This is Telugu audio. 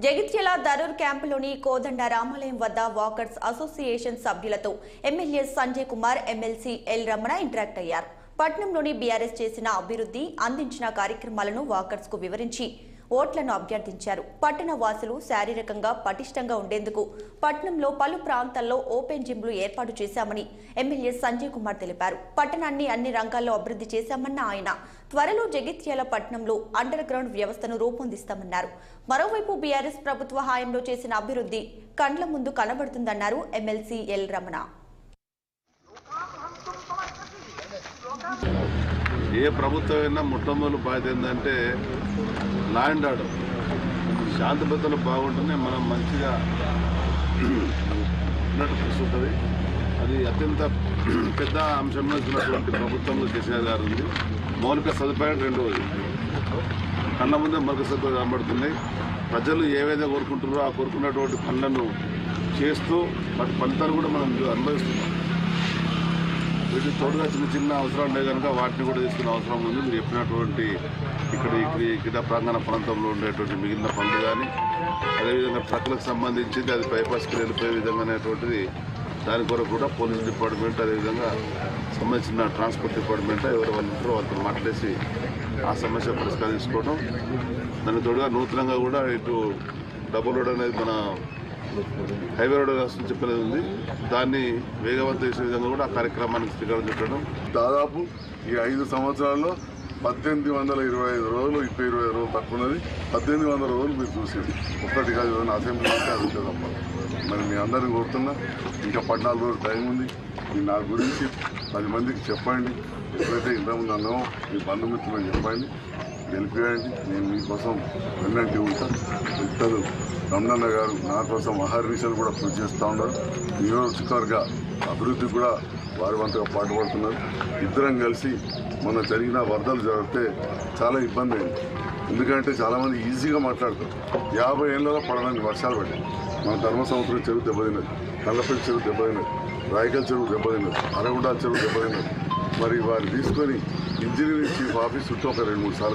జగిత్యాల దరూర్ క్యాంపులోని కోదండ రామాలయం వద్ద వాకర్స్ అసోసియేషన్ సభ్యులతో MLA Sanjay Kumar, MLC L Ramana interact అయ్యారు. పట్నంలోని బీఆర్ఎస్ చేసిన అభివృద్ధి, అందించిన కార్యక్రమాలను వాకర్స్ కు వివరించి ఓట్లను అభ్యర్థించారు. పట్టణ వాసులు శారీరకంగా పటిష్టంగా ఉండేందుకు పట్నంలో పలు ప్రాంతాల్లో ఓపెన్ జిమ్లు ఏర్పాటు చేశామని ఎమ్మెల్యే సంజయ్ కుమార్ తెలిపారు. పట్టణాన్ని అన్ని రంగాల్లో అభివృద్ధి చేశామన్న ఆయన త్వరలో జగిత్యాల పట్టణంలో అండర్ గ్రౌండ్ వ్యవస్థను రూపొందిస్తామన్నారు. మరోవైపు బీఆర్ఎస్ ప్రభుత్వ హయాంలో చేసిన అభివృద్ధి కండ్ల ముందు కనబడుతుందన్నారు ఎమ్మెల్సీ ఎల్ రమణ. ఏ ప్రభుత్వమైనా మొట్టమొదటి బాధ్యత ఏంటంటే లా అండ్ ఆర్డర్, శాంతి భద్రతలు బాగుంటేనే మనం మంచిగా ఉన్నట్టు చూస్తుంటుంది. అది అత్యంత పెద్ద అంశంలో ఇచ్చినటువంటి ప్రభుత్వంలో కేసీఆర్ గారు ఉంది. మౌలిక సదుపాయం రెండవది, కళ్ళ ముందే మౌలిక సదుపాయాలు కనబడుతున్నాయి. ప్రజలు ఏవైతే కోరుకుంటున్నారో ఆ కోరుకున్నటువంటి పనులను చేస్తూ వాటి ఫలితాలు కూడా మనం అనుభవిస్తున్నాం. వీటి తోడుగా చిన్న చిన్న అవసరాలు ఉండే కనుక వాటిని కూడా తీసుకునే అవసరం ఉంది. మీరు చెప్పినటువంటి ఈ క్రీడా ప్రాంగణ ప్రాంతంలో ఉండేటువంటి మిగిలిన పనులు కానీ, అదేవిధంగా ట్రక్లకు సంబంధించింది అది బైపాస్కి వెళ్ళిపోయే విధంగా అనేటువంటిది దాని కొరకు కూడా పోలీస్ డిపార్ట్మెంట్, అదేవిధంగా సంబంధించిన ట్రాన్స్పోర్ట్ డిపార్ట్మెంట్ ఎవరు వాళ్ళు ఉంటారో వాళ్ళతో మాట్లాడేసి ఆ సమస్య పరిష్కరించుకోవడం. దాని తోడుగా నూతనంగా కూడా ఇటు డబుల్ రోడ్ అనేది మన హైవే రోడ్ చెప్పలేదు ఉంది, దాన్ని వేగవంతం చేసే విధంగా కూడా ఆ కార్యక్రమానికి శ్రీకారం చుట్టడం. దాదాపు ఈ 5 సంవత్సరాల్లో 1825 రోజులు, 20 రోజులు తక్కువ ఉన్నది. 1800 రోజులు మీరు చూసేది ఒక్కటి కాదు, అసెంబ్లీ అది తప్ప. మరి మీ అందరిని కోరుతున్నా, ఇంకా 14 రోజులు టైం ఉంది. మీరు నా గురించి 10 మందికి చెప్పండి. ఎప్పుడైతే ఇంతకుముందు అన్నామో మీ బంధుమిత్రులను చెప్పండి, గెలిపియండి. నేను మీకోసం వెన్నంటి ఉంటాను. ఇద్దరు రమణన్న గారు నా కోసం అహర్నిశలు కూడా కృషి చేస్తూ ఉన్నారు. నియోజకవర్గ అభివృద్ధి కూడా వారి వంతుగా పాటుపడుతున్నారు. ఇద్దరం కలిసి మొన్న జరిగిన వరదలు జరిగితే చాలా ఇబ్బంది అయింది. ఎందుకంటే చాలామంది ఈజీగా మాట్లాడతారు. 50 ఏళ్ళలో పడడానికి వర్షాలు పడ్డాయి. మన ధర్మ సముద్రం చెరువు దెబ్బతిన్నది, కళ్ళపల్లి చెరువు దెబ్బతిన్నది, రాయకల్ చెరువు దెబ్బతిన్నది, అరగుండాల చెరువు దెబ్బతిన్నది. మరి వారిని తీసుకొని ఇంజనీరింగ్ చీఫ్ ఆఫీస్ చుట్టూ ఒక 2-3 సార్లు